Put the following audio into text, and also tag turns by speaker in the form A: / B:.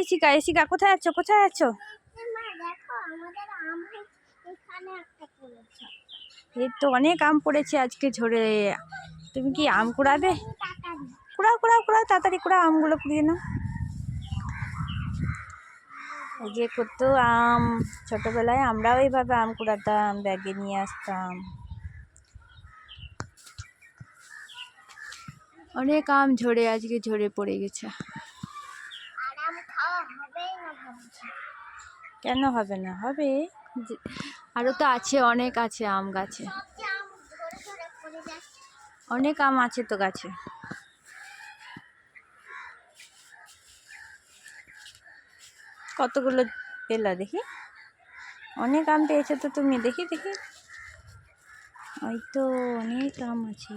A: শিখা, এই শিখা কোথায় আছো, কোথায় আছো? এই তো অনেক আম পড়েছে আজকে ঝরে। তুমি কি আম কুড়াবে? কুড়াও কুড়াও কুড়াও, তাড়াতাড়ি কুড়াও, আমগুলো কুড়িয়ে নাও। এই যে কত আম, ছোটবেলায় আমরাও এইভাবে আম কুড়াতাম, ব্যাগে নিয়ে আসতাম। অনেক আম ঝরে আজকে ঝরে পড়ে গেছে। কেন হবে না, হবে। আরো তো আছে, অনেক আছে আম গাছে, অনেক আম আছে তো গাছে। কতগুলো পেলা দেখি? অনেক আম পেয়েছো তো তুমি, দেখি দেখি। ওই তো অনেক আম আছে।